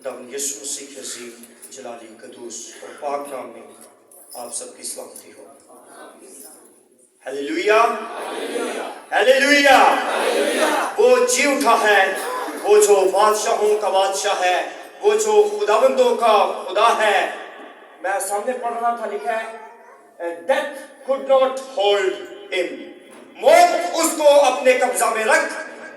खुदावंद यीशु मसीह के अजीम जलाली कदूस और पाक नाम में आप सबकी सलामती हो। Hallelujah, hallelujah. वो जी उठा है, वो जो बादशाहों का बादशाह है, वो जो खुदावंदों का खुदा है। मैं सामने पढ़ रहा था, लिखा है death could not hold him, मौत उसको अपने कब्जा में रख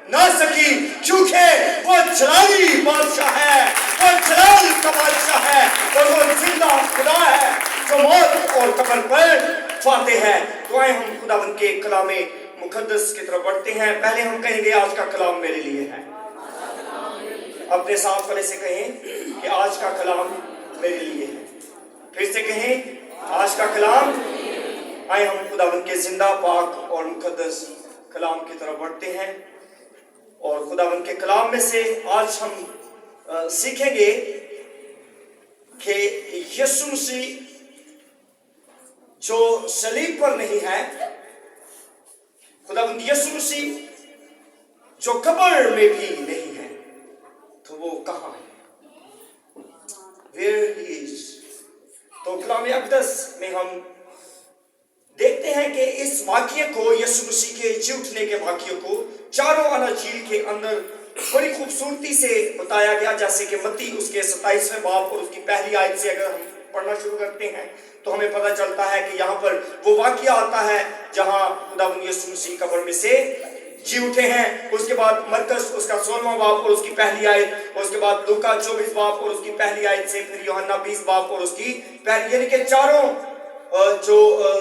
ना सकी, क्योंकि वो जलाली बादशाह है, वो जलाल का बादशाह है और वो जिंदा खुदा है जो मौत और कब्र पर फातेह है। तो आए हम खुदावंद के कलामे मुकद्दस की तरफ बढ़ते हैं। पहले हम कहेंगे आज का कलाम मेरे लिए है। अपने साथ वाले से कहें कि आज का कलाम मेरे लिए है। फिर से कहें आज का कलाम। आए हम खुदावंद के जिंदा पाक और मुकद्दस कलाम की तरफ बढ़ते हैं और खुदावंद के कलाम में से आज हम सीखेंगे कि यीशु मसीह जो सलीब पर नहीं है, खुदावंद यीशु मसीह जो कब्र में भी नहीं है, तो वो कहाँ है? Where he is? तो कलाम अक़दस में हम देखते हैं कि इस वाक्य को, यीशु मसीह के जी उठने के वाक्य को चारों अनाजील के अंदर बड़ी खूबसूरती से बताया गया। जैसे कि मत्ती उसके 27वें बाब और उसकी पहली आयत से अगर हम पढ़ना शुरू करते हैं तो हमें पता चलता है कि यहाँ पर वो वाक्य आता है जहाँ खुदावंद यीशु मसीह कब्र में से जी उठे हैं। उसके बाद मरकस उसका 16वां बाब और उसकी पहली आयत, और उसके बाद लूका 24 बाब और उसकी पहली आयत से, फिर यूहन्ना 20 बाब और उसकी पहली, यानी कि चारों जो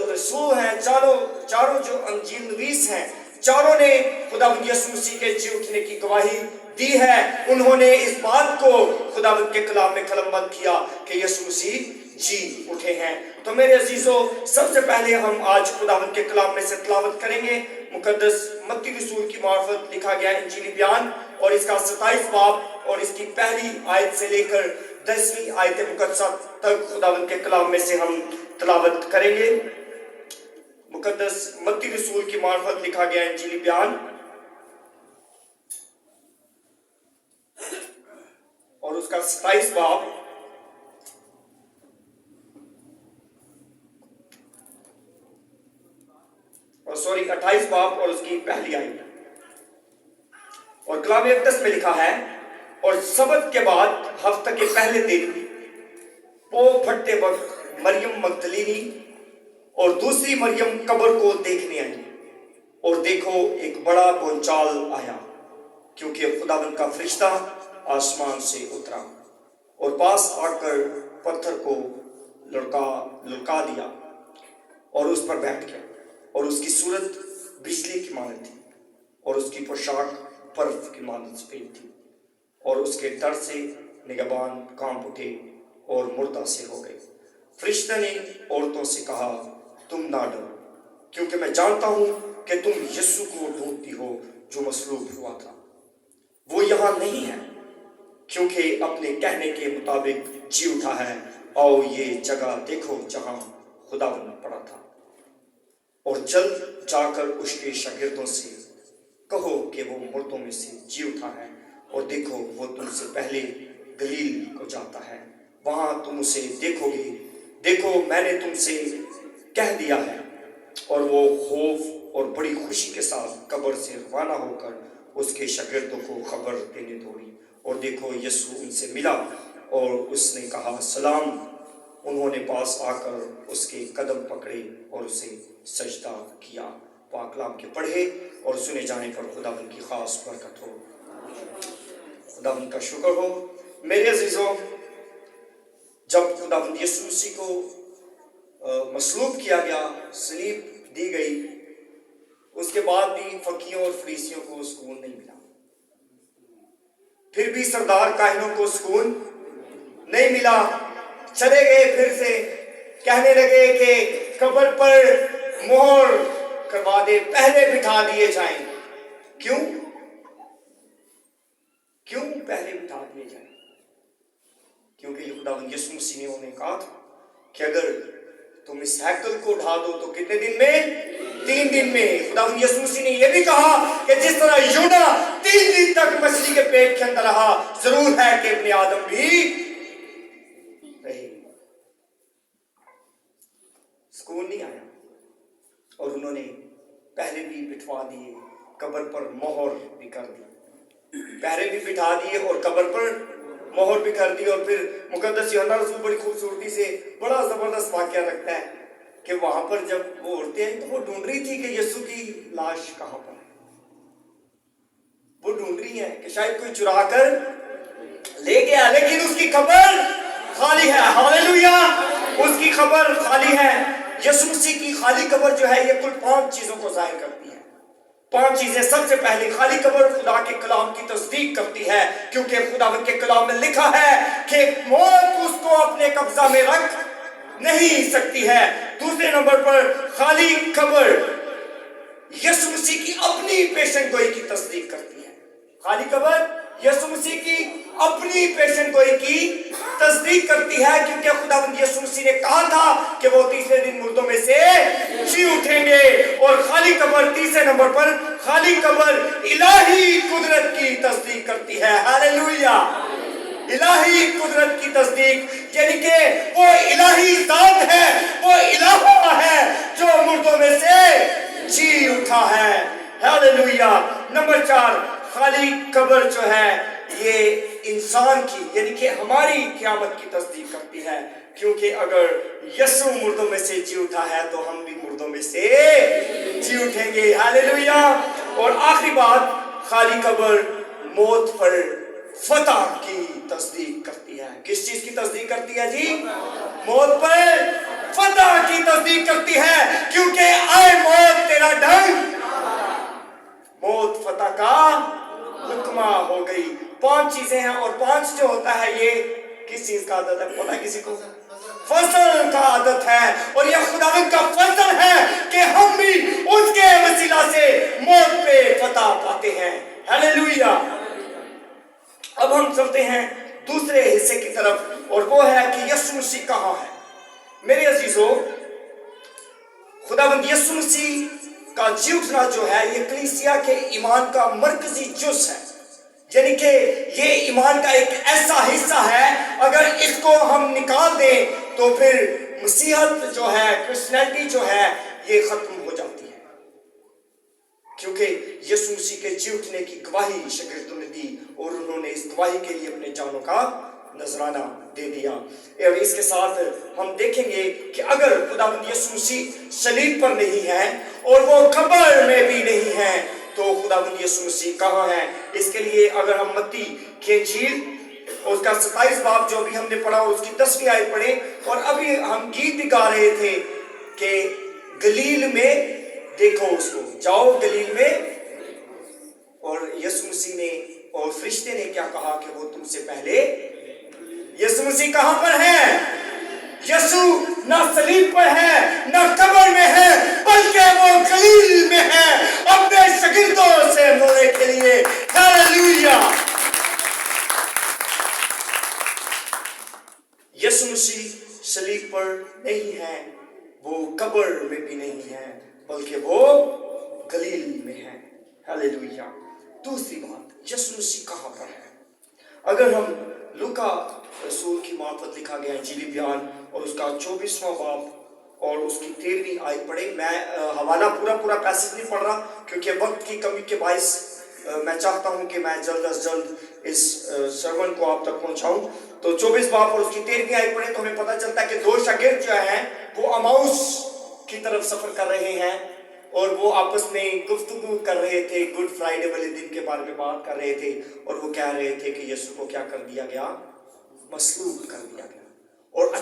रसूल हैं, चारों जो अंजील नवीस हैं, चारों ने खुदावंद यीशु मसीह के जी उठने की गवाही दी है। उन्होंने इस बात को खुदावंद के कलाम में कलमबंद किया कि यीशु मसीह जी उठे हैं। तो मेरे अजीजों, सबसे पहले हम आज खुदावंद के कलाम में से तिलावत करेंगे मुकद्दस मत्ती रसूल की मार्फत लिखा गया इंजीली बयान और इसका 27 बाब और इसकी पहली आयत से लेकर 10वीं आयत मुकद्दसा तक खुदावंद के कलाम में से हम तिलावत करेंगे। मुकद्दस मत्ती रसूल की मार्फत लिखा गया इंजीली बयान और उसका 27 बाब और 28 बाब और उसकी पहली आयत। और कलाम अक़दस में लिखा है, और सबत के बाद हफ्ते के पहले दिन पो फटते वक्त मरियम मगदलीनी और दूसरी मरियम कब्र को देखने आई, और देखो एक बड़ा बोलचाल आया, क्योंकि खुदावंद का फरिश्ता आसमान से उतरा और पास आकर पत्थर को लुढ़का दिया और उस पर बैठ गया। और उसकी सूरत बिजली की मानद थी और उसकी पोशाक बर्फ की मानद सफेद थी, और उसके डर से निगहबान कांप उठे और मुर्दा से हो गए। फरिश्ते ने औरतों से कहा, तुम ना डरो, क्योंकि मैं जानता हूं कि तुम यीशु को ढूंढती हो जो मसलूब हुआ था। वो यहाँ नहीं है, क्योंकि अपने कहने के मुताबिक जी उठा है। आओ ये जगह देखो जहां खुदावंद पड़ा था, और जल्द जाकर उसके शागिर्दों से कहो कि वो मुर्दों में से जी उठा है, और देखो वो तुमसे पहले गलील को जाता है, वहां तुम उसे देखोगे। देखो मैंने तुमसे कह दिया है। और वो खौफ और बड़ी खुशी के साथ कब्र से रवाना होकर उसके शागिर्दों को खबर देने दौड़ी, और देखो यीशु उनसे मिला और उसने कहा सलाम। उन्होंने पास आकर उसके कदम पकड़े और उसे सजदा किया। पाक कलाम के पढ़े और सुने जाने पर खुदावंद की खास बरकत हो। खुदावंद का शुक्र हो। मेरे अजीजों, जब खुदावंद यीशु मसीह को मसलूब किया गया, सलीब दी गई, उसके बाद भी फकीरों और फरीसियों को सुकून नहीं मिला। फिर भी सरदार काहिनों को सुकून नहीं मिला। चले गए, फिर से कहने लगे कि कब्र पर मोहर करवा दे, पहले बिठा दिए जाएं। क्यों पहले बिठा दिए जाएं? क्योंकि खुदावंद यीशु मसीह ने उन्हें कहा था कि अगर तुम इस हैकल को ढा दो तो कितने दिन में 3 दिन में। खुदावंद यीशु मसीह ने यह भी कहा कि जिस तरह यूना 3 दिन तक मछली के पेट के अंदर रहा, जरूर है कि इब्ने आदम भी रहे। सुकून नहीं आया और उन्होंने पहरे भी बिठवा दिए, कब्र पर मोहर भी कर दी, पहरे भी बिठा दिए और कब्र पर मोहर भी कर दी। और फिर मुकद्दस यूहन्ना रसूल बड़ी खूबसूरती से बड़ा जबरदस्त वाकया रखता है कि वहां पर जब वो औरतें आई तो वो ढूंढ रही थी कि यीशु की लाश कहां पर है। वो ढूंढ रही है कि शायद कोई चुरा कर ले गया, लेकिन उसकी कब्र खाली है। हालेलुया, उसकी कब्र खाली है। यीशु मसीह की खाली कब्र जो है ये कुल 5 चीजों को जाहिर करती है। 5 चीजें। सबसे पहले खाली कब्र खुदा के कलाम की तस्दीक करती है, क्योंकि खुदावंद के कलाम में लिखा है कि मौत उसको अपने कब्जा में रख नहीं सकती है। दूसरे नंबर पर खाली कब्र यीशु मसीह की अपनी पेशन गोई की तस्दीक करती है। खाली कब्र यीशु मसीह की अपनी पेशन गोई की तस्दीक करती है, क्योंकि खुदावंद यीशु मसीह ने कहा था कि वो तीसरे दिन मुर्दों में से जी उठेंगे। और खाली कब्र तीसरे नंबर पर खाली कब्र इलाही कुदरत की तस्दीक करती है। हालेलुया, इलाही कुदरत की तस्दीक, यानी कि वो इलाही ज़ात है, वो इलाहा है जो मुर्दों में से जी उठा है। हालेलुया। नंबर 4, खाली कब्र जो है ये इंसान की यानी कि हमारी क़यामत की तस्दीक करती है, क्योंकि अगर यीशु मुर्दों में से जी उठा है तो हम भी मुर्दों में से जी उठेंगे। हालेलुया। और आखिरी बात, खाली कब्र मौत पर फतह की तस्दीक करती है। किस चीज की तस्दीक करती है जी? मौत पर फतह की तस्दीक करती है, क्योंकि आए मौत तेरा डंक, मौत फतह का हुक्मा हो गई। 5 चीजें हैं और 5 जो होता है ये किस चीज का आदत है पता है किसी को? फजल का आदत है। और यह खुदावंद का फजल है कि हम भी उसके वसीला से मौत पे फतह पाते हैं। हालेलुया। अब हम चलते हैं दूसरे हिस्से की तरफ, और वो है कि यीशु मसीह कहाँ है। मेरे अजीजों, खुदावंद यीशु मसीह का जी उठना जो है ये कलीसिया के ईमान का मरकजी जुज़ है, यानी कि ये ईमान का एक ऐसा हिस्सा है, अगर इसको हम निकाल दें तो फिर मसीहत जो है, क्रिश्चियनिटी जो है ये खत्म हो जाती है। क्योंकि यीशु मसीह के जी उठने की गवाही शागिर्दों ने दी और उन्होंने इस गवाही के लिए अपने जानों का नजराना दे दिया। और इसके साथ हम देखेंगे कि अगर खुदावंद यीशु मसीह सलीब पर नहीं है और वो कब्र में भी नहीं है तो खुदावंद यीशु मसीह कहाँ है। इसके लिए अगर हम मत्ती की इंजील उसका 27 बाब जो अभी हमने पढ़ा और उसकी 10वीं आयत पढ़े, और अभी हम गीत भी गा रहे थे कि गलील में देखो उसको, जाओ गलील में। और यीशु मसीह ने और फरिश्ते ने क्या कहा कि वो तुमसे पहले। यीशु मसीह कहां पर है? यीशु ना सलीब पर है ना कब्र में है, बल्कि वो गलील में है अपने शागिर्दों से मिलने के लिए। हालेलुया। यीशु मसीह सलीब पर नहीं है, वो कब्र में भी नहीं है, बल्कि वो गलील में है। हालेलुया। दूसरी बात, यीशु मसीह कहां पर है? अगर हम लूका रसूल की मार्फत लिखा गया इंजीली बयान और उसका 24वां बाब और उसकी 13वीं आयत पढ़े। मैं हवाला पूरा पैसेज नहीं पढ़ रहा क्योंकि वक्त की कमी के बायस मैं चाहता हूं कि मैं जल्द से जल्द इस सरमन को आप तक पहुंचाऊं। तो 24 बाब और उसकी 13वीं आयत पढ़े तो हमें पता चलता है कि 2 शागिर्द जो हैं वो अमाउस की तरफ सफर कर रहे हैं और वो आपस में गुफ्तगू कर रहे थे, गुड फ्राइडे वाले दिन के बारे में बात कर रहे थे। और वो कह रहे थे कि यीशु को क्या कर दिया गया? मसलूब कर दिया गया। और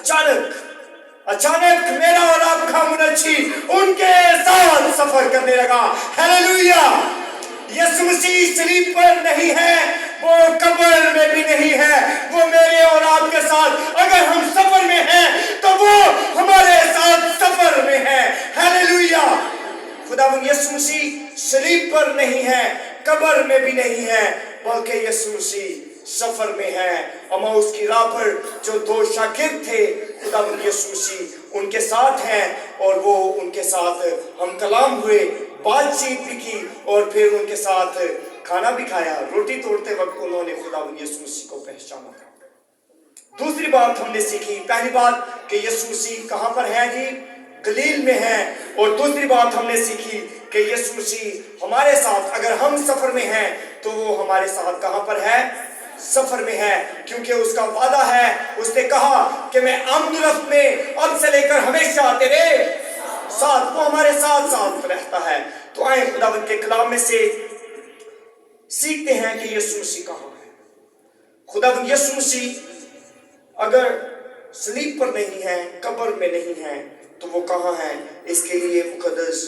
अचानक मेरा और आपका मुनच्छी उनके साथ सफर करने लगा। हालेलुया। यीशु मसीह सलीब पर नहीं है, वो कब्र में भी नहीं है, वो मेरे और आपके साथ अगर हम सफर में हैं तो वो हमारे साथ सफर में है। हालेलुया। खुदावंद यीशु मसीह सलीब पर नहीं है, कब्र में भी नहीं है, बल्कि यीशु मसीह سفر میں ہیں، اماؤس کی راہ پر جو دو شاگرد تھے خداوند یسوع مسیح ان کے ساتھ ہیں، اور وہ ان کے ساتھ ہم کلام ہوئے، بات چیت بھی کی، اور پھر ان کے ساتھ کھانا بھی کھایا۔ روٹی توڑتے وقت انہوں نے خداوند یسوع مسیح کو پہچانا تھا۔ دوسری بات ہم نے سیکھی، پہلی بات کہ یسوع مسیح کہاں پر ہیں جی؟ گلیل میں ہیں۔ اور دوسری بات ہم نے سیکھی کہ یسوع مسیح ہمارے ساتھ، اگر ہم سفر میں ہیں تو وہ ہمارے ساتھ کہاں پر ہے؟ سفر میں ہے، کیونکہ اس کا وعدہ ہے، اس نے کہا کہ میں آمد و رفت میں اب سے لے کر ہمیشہ تیرے ساتھ، وہ ہمارے ساتھ ساتھ رہتا ہے۔ تو آئیں خداوند کے کلام میں سے سیکھتے ہیں کہ یسوع مسیح کہاں ہے۔ خداوند یسوع مسیح اگر صلیب پر نہیں ہے، قبر میں نہیں ہے، تو وہ کہاں ہیں؟ اس کے لیے مقدس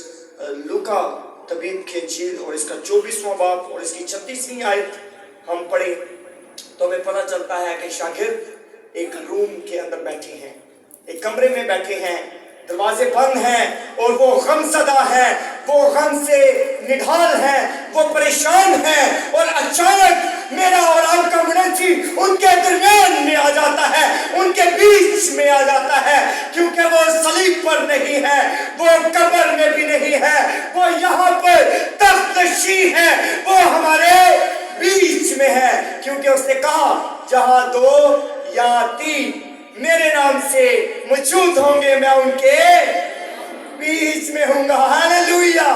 لوکا طبیب کی انجیل اور اس کا 24واں باب اور اس کی 36ویں آیت ہم پڑھیں تو ہمیں پتہ چلتا ہے کہ شاگرد ایک روم کے اندر بیٹھے ہیں، ایک کمرے میں بیٹھے ہیں، دروازے بند ہیں، اور وہ غم زدہ ہے، وہ غم سے نڈھال ہے، وہ پریشان ہے، اور اچانک میرا اور آپ کا منجی ان کے درمیان میں آ جاتا ہے، ان کے بیچ میں آ جاتا ہے، کیونکہ وہ صلیب پر نہیں ہے، وہ قبر میں بھی نہیں ہے، وہ یہاں پر تخت نشین ہے، وہ ہمارے بیچ میں ہے، کیونکہ اس نے کہا جہاں دو یا تین میرے نام سے موجود ہوں گے میں ان کے بیچ میں ہوں گا۔ ہاللویا!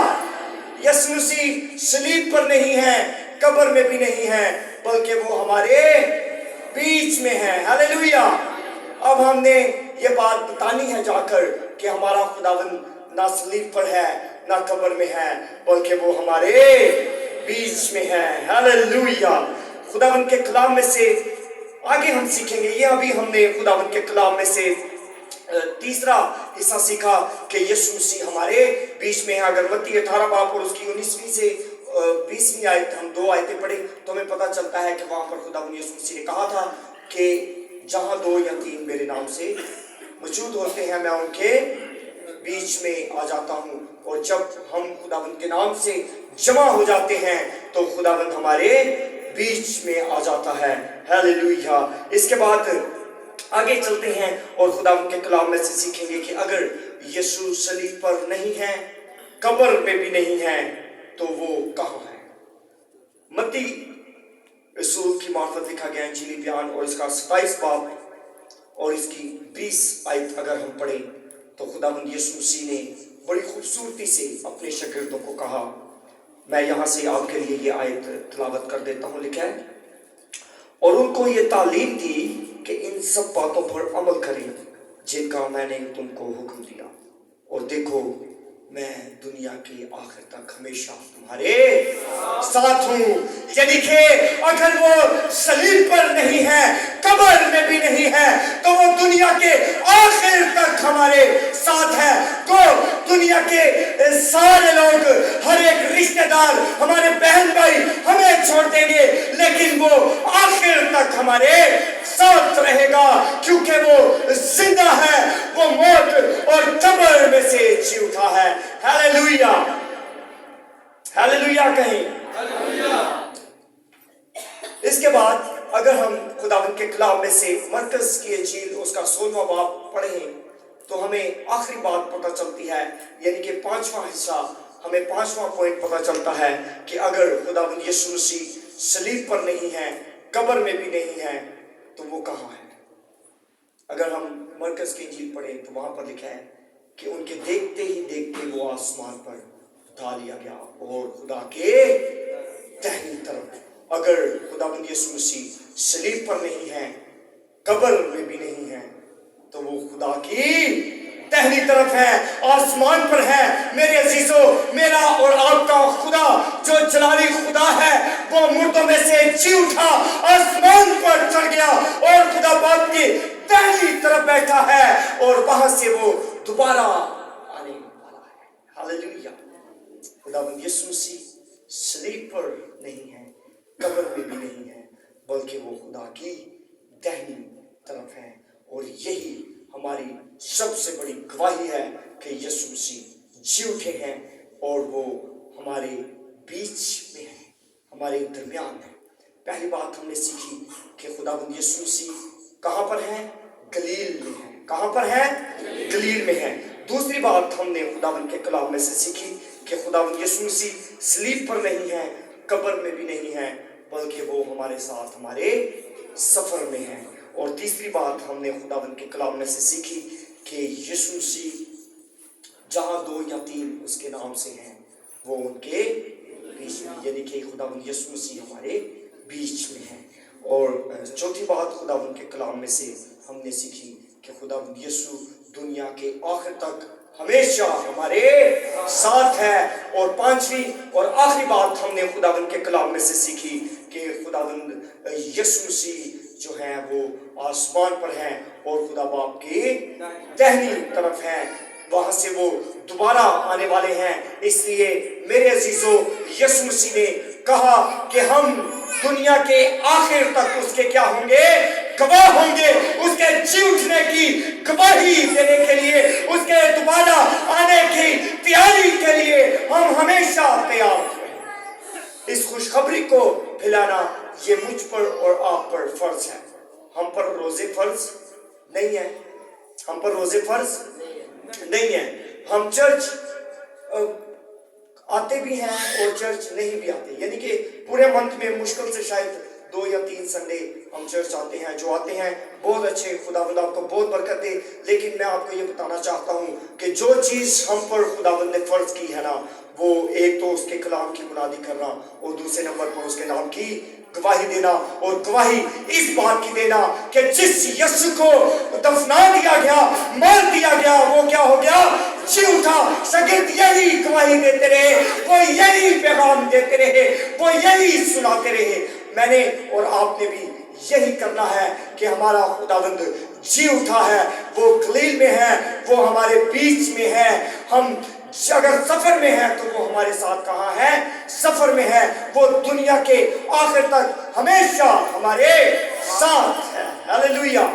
یسوع مسیح صلیب پر نہیں ہے، قبر میں بھی نہیں ہے، بلکہ وہ ہمارے بیچ میں ہے۔ ہاللویا! اب ہم نے یہ بات بتانی ہے جا کر کہ ہمارا خداوند نہ صلیب پر ہے نہ قبر میں ہے، بلکہ وہ ہمارے بیچ میں ہے۔ ہاللویا! خداوند کے کلام میں سے آگے ہم سیکھیں گے، یہ ابھی ہم نے خداوند کے کلام میں سے تیسرا حصہ سیکھا کہ یسوع مسیح ہمارے بیچ میں ہے۔ اگر متی 18 باب اور اس کی 19ویں سے 20ویں آیت ہم دو آیتیں پڑھیں تو ہمیں پتہ چلتا ہے کہ وہاں پر خداوند یسوع مسیح نے کہا تھا کہ جہاں دو یا تین میرے نام سے موجود ہوتے ہیں میں ان کے بیچ میں آ جاتا ہوں۔ اور جب ہم خداوند کے نام سے جمع ہو جاتے ہیں تو خداوند ہمارے بیچ میں آ جاتا ہے۔ ہاللویا! اس کے بعد آگے چلتے ہیں اور خداوند کے کلام میں سے سیکھیں گے کہ اگر یسوع صلیب پر نہیں ہے، قبر میں بھی نہیں ہے، تو وہ کہاں ہے؟ متی رسول کی معرفت لکھا گیا انجیلی بیان اور اس کا 27 باب اور اس کی 20 آیت اگر ہم پڑھیں تو خداوند یسوع مسیح نے بڑی خوبصورتی سے اپنے شاگردوں کو کہا، میں یہاں سے آپ کے لیے یہ آیت تلاوت کر دیتا ہوں، لکھا ہے، اور ان کو یہ تعلیم دی کہ ان سب باتوں پر عمل کریں جن کا میں نے تم کو حکم دیا، اور دیکھو میں دنیا کی آخر تک ہمیشہ تمہارے ساتھ ہوں۔ یعنی کہ اگر وہ صلیب پر نہیں ہے، قبر میں بھی نہیں ہے، تو وہ دنیا کے آخر تک ہمارے ساتھ ہے۔ تو دنیا کے سارے لوگ، ہر ایک رشتہ دار، ہمارے بہن بھائی ہمیں چھوڑ دیں گے، لیکن وہ آخر تک ہمارے ساتھ رہے گا، کیونکہ وہ زندہ ہے، وہ موت اور قبر میں سے جی اٹھا ہے۔ ہاللویا! ہاللویا کہیں۔ اس کے بعد اگر ہم خداوند کے کلام میں سے مرکز کی انجیل اس کا 16واں باب پڑھیں تو ہمیں آخری بات پتہ چلتی ہے، یعنی کہ 5واں حصہ، ہمیں 5واں پوائنٹ پتہ چلتا ہے کہ اگر خداوند یسوع مسیح صلیب پر نہیں ہے، قبر میں بھی نہیں ہے، تو وہ کہاں ہے؟ اگر ہم مرکز کی انجیل پڑھیں تو وہاں پر لکھا ہے کہ ان کے دیکھتے ہی دیکھتے وہ آسمان پر اٹھا لیا گیا اور خدا کے دہنی طرف۔ اگر خداوند یسوع مسیح صلیب پر نہیں ہے، قبر میں بھی نہیں ہے، تو وہ خدا کی دہنی طرف ہے، آسمان پر ہے۔ میرے عزیزو، میرا اور آپ کا خدا جو جلالی خدا ہے، وہ مردوں میں سے جی اٹھا، آسمان پر چڑھ گیا اور خدا باپ کی دہنی طرف بیٹھا ہے، اور وہاں سے وہ دوبارہ آنے والا ہے۔ ہاللویا! خداوند یسوع مسیح صلیب پر نہیں ہے، قبر میں بھی نہیں ہے، بلکہ وہ خدا کی دہنی طرف ہے، اور یہی ہماری سب سے بڑی گواہی ہے کہ یسوع مسیح جی اٹھے ہیں اور وہ ہمارے بیچ میں ہے، ہمارے درمیان ہے۔ پہلی بات ہم نے سیکھی کہ خداوند یسوع مسیح کہاں پر ہیں؟ گلیل میں ہیں۔ کہاں پر ہیں؟ گلیل میں ہیں۔ دوسری بات ہم نے خداوند کے کلام میں سے سیکھی کہ خداوند یسوع مسیح صلیب پر نہیں ہے، قبر میں بھی نہیں ہے، بلکہ وہ ہمارے ساتھ ہمارے سفر میں ہیں۔ اور تیسری بات ہم نے خداوند کے کلام میں سے سیکھی کہ یسوع مسیح جہاں 2 یا 3 اس کے نام سے ہیں وہ ان کے بیچ میں، یعنی کہ خداوند یسوع مسیح ہمارے بیچ میں ہیں۔ اور چوتھی بات خداوند کے کلام میں سے ہم نے سیکھی کہ خداوند یسوع دنیا کے آخر تک ہمیشہ ہمارے ساتھ ہے۔ اور پانچویں اور آخری بات ہم نے خداوند کے کلام میں سے سیکھی کہ خداوند یسوع مسیح جو ہیں وہ آسمان پر ہیں اور خدا باپ کی دہنی طرف ہیں، وہاں سے وہ دوبارہ آنے والے ہیں۔ اس لیے میرے عزیزو، یسوع مسیح نے کہا کہ ہم دنیا کے آخر تک اس کے کیا ہوں گے؟ گواہ ہوں گے۔ اس کے جی اٹھنے کی گواہی دینے کے لیے، اس کے دوبارہ آنے کی تیاری کے لیے ہم ہمیشہ تیار ہیں۔ اس خوشخبری کو پھیلانا یہ مجھ پر اور آپ پر فرض ہے۔ ہم پر روزے فرض نہیں ہے، ہم پر روزے فرض نہیں ہے۔ ہم چرچ آتے بھی ہیں اور چرچ نہیں بھی آتے، یعنی کہ پورے منتھ میں مشکل سے شاید 2 یا 3 سنڈے ہم چرچ آتے ہیں۔ جو آتے ہیں بہت اچھے، خداوند آپ کو بہت برکت دے۔ لیکن میں آپ کو یہ بتانا چاہتا ہوں کہ جو چیز ہم پر خداوند نے فرض کی ہے نا، وہ ایک تو اس کے کلام کی منادی کرنا، اور دوسرے نمبر پر اس کے نام کی گواہی دینا، اور گواہی اس بات کی دینا کہ جس یسوع کو دفنا دیا گیا، مار دیا گیا، وہ کیا ہو گیا؟ جی اٹھا۔ شاگرد یہی گواہی دیتے رہے، وہ یہی پیغام دیتے رہے، وہ یہی سناتے رہے۔ میں نے اور آپ نے بھی یہی کرنا ہے کہ ہمارا خداوند جی اٹھا ہے، وہ گلیل میں ہے، وہ ہمارے بیچ میں ہے۔ ہم اگر سفر میں ہیں تو وہ ہمارے ساتھ کہاں ہے؟ سفر میں ہے۔ وہ دنیا کے آخر تک ہمیشہ ہمارے ساتھ ہے۔ ہاللیلویہ۔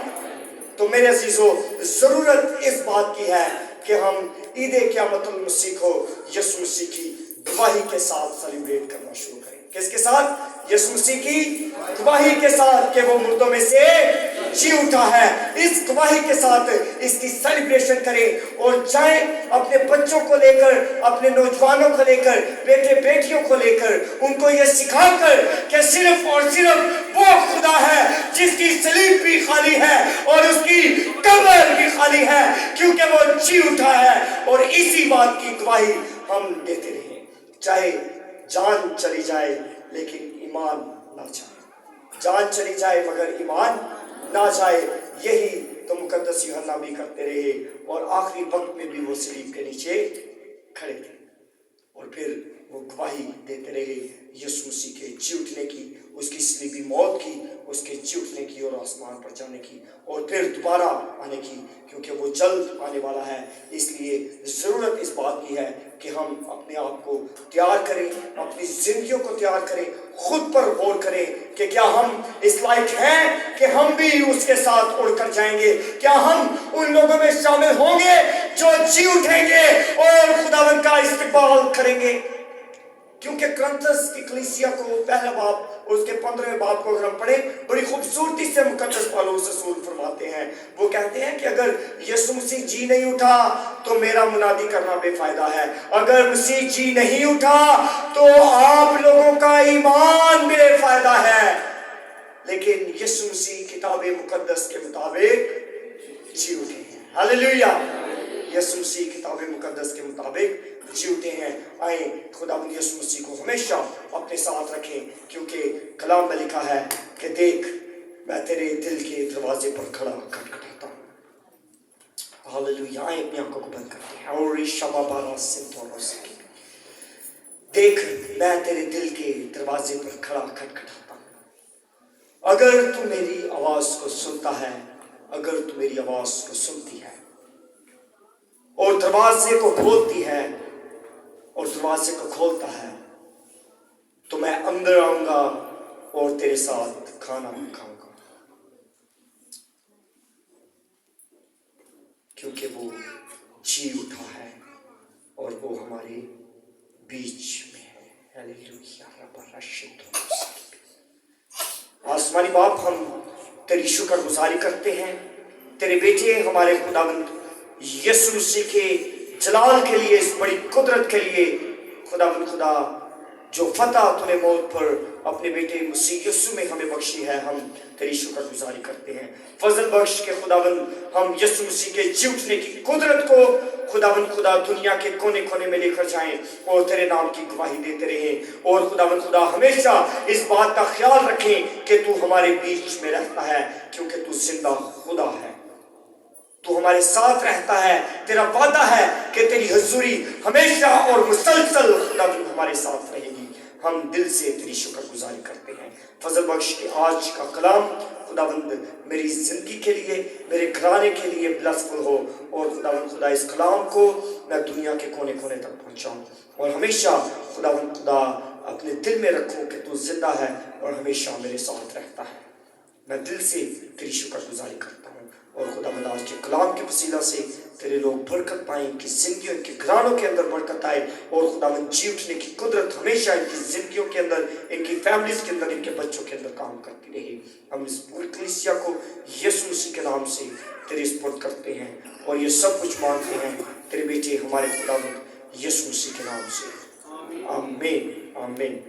تو میرے عزیزو، ضرورت اس بات کی ہے کہ ہم عید قیامت المسیح کو یسوع مسیح کی گواہی کے ساتھ سیلیبریٹ کرنا شروع کریں۔ کس کے ساتھ؟ یسوع مسیح کی گواہی کے ساتھ کہ وہ مردوں میں سے جی اٹھا ہے۔ اس گواہی کے ساتھ اس کی سیلیبریشن کریں، اور جائیں اپنے بچوں کو لے کر، اپنے نوجوانوں کو لے کر، بیٹے بیٹیوں کو لے کر، ان کو یہ سکھا کر کہ صرف اور صرف وہ خدا ہے جس کی صلیب بھی خالی ہے اور اس کی قبر بھی خالی ہے، کیونکہ وہ جی اٹھا ہے۔ اور اسی بات کی گواہی ہم دیتے رہیں، چاہے جان چلی جائے لیکن ایمان نہ جائے، جان چلی جائے مگر ایمان نہ جائے۔ یہی تو مقدس یوحنا بھی کرتے رہے، اور آخری وقت میں بھی وہ صلیب کے نیچے کھڑے تھے، اور پھر وہ گواہی دیتے رہے یسوع مسیح کے جی اٹھنے کی، اس کی صلیبی موت کی، اس کے جی اٹھنے کی اور آسمان پر جانے کی، اور پھر دوبارہ آنے کی، کیونکہ وہ جلد آنے والا ہے۔ اس لیے ضرورت اس بات کی ہے کہ ہم اپنے آپ کو تیار کریں، اپنی زندگیوں کو تیار کریں، خود پر غور کریں کہ کیا ہم اس لائق ہیں کہ ہم بھی اس کے ساتھ اڑ کر جائیں گے؟ کیا ہم ان لوگوں میں شامل ہوں گے جو جی اٹھیں گے اور خداوند کا استقبال کریں گے؟ کیونکہ کرنتھس کی کلیسیا کو پہلا باب اور اس کے 15ویں باب کو اگر ہم پڑھیں، بڑی خوبصورتی سے مقدس پالوس رسول فرماتے ہیں۔ وہ کہتے ہیں کہ اگر یسوع مسیح جی نہیں اٹھا تو میرا منادی کرنا بے فائدہ ہے، اگر مسیح جی نہیں اٹھا تو آپ لوگوں کا ایمان بے فائدہ ہے۔ لیکن یسوع مسیح کتاب مقدس کے مطابق جی اٹھے ہیں۔ ہاللیلویہ۔ یسوع مسیح کتاب مقدس کے مطابق جی اٹھے ہیں۔ آئیں خداوند یسوع مسیح کو ہمیشہ اپنے ساتھ رکھیں، کیونکہ کلام میں لکھا ہے کہ دیکھ میں تیرے دل کے دروازے پر کھڑا کھٹکھٹاتا ہوں۔ ہاللیلویہ۔ آئیں اپنی آنکھوں کو بند کرتے ہیں۔ اور شبا بارہ سے تورو سکی، دیکھ میں تیرے دل کے دروازے پر کھڑا کھٹکھٹاتا ہوں۔ اگر تو میری آواز کو سنتا ہے، اگر تو میری آواز کو سنتی ہے اور دروازے کو کھولتی ہے اور دروازے کو کھولتا ہے، تو میں اندر آؤں گا اور تیرے ساتھ کھانا کھاؤں گا، کیونکہ وہ جی اٹھا ہے اور وہ ہمارے بیچ میں ہے۔ ہاللیلویہ۔ आसमानी बाप, हम तेरी शुक्र गुजारी करते हैं तेरे बेटे हमारे खुदावंद यीशु मसीह के जलाल के लिए, इस बड़ी कुदरत के लिए खुदावंद खुदा, जो फतह तूने मौत पर अपने बेटे मसीह यीशु में हमें बख्शी है, हम तेरी शुक्र गुजारी करते हैं। फजल बख्श के खुदावंद, हम यीशु मसीह के जी उठने की कुदरत को खुदावंद खुदा दुनिया के कोने कोने में लेकर जाएं और तेरे नाम की गवाही देते रहें। और खुदावंद खुदा हमेशा इस बात का ख्याल रखें कि तू हमारे बीच में रहता है, क्योंकि तू जिंदा खुदा है, तू हमारे साथ रहता है। तेरा वादा है कि तेरी हजूरी हमेशा और मुसलसल खुदावंद हमारे साथ रहेगी। हम दिल से तेरी शुक्र गुजारी करते हैं। फजल बख्श के आज का कलाम खुदावंद मेरी जिंदगी के लिए, मेरे घराने के लिए ब्लेसफुल हो, और खुदावंद खुदा इस कलाम को मैं दुनिया के कोने कोने तक पहुंचाऊं, और हमेशा खुदावंद खुदा अपने दिल में रखूं कि तू जिंदा है और हमेशा मेरे साथ रहता है। मैं दिल से तेरी शुक्र गुजारी करता हूँ, और खुदावंद आज के कलाम के वसीला से तेरे लोग बरकत पाएं, इनकी जिंदगियों के घरानों के अंदर बरकत आए, और खुदावंद जी उठने की कुदरत हमेशा इनकी जिंदगियों के अंदर, इनकी फैमिलीज के अंदर, इनके बच्चों के अंदर काम करती रहे। हम इस पूरी कलीसिया को यीशु मसीह के नाम से तेरे स्पुर्द करते हैं, और ये सब कुछ मांगते हैं तेरे बेटे हमारे खुदावंद यीशु मसीह के नाम से। आमीन आमीन।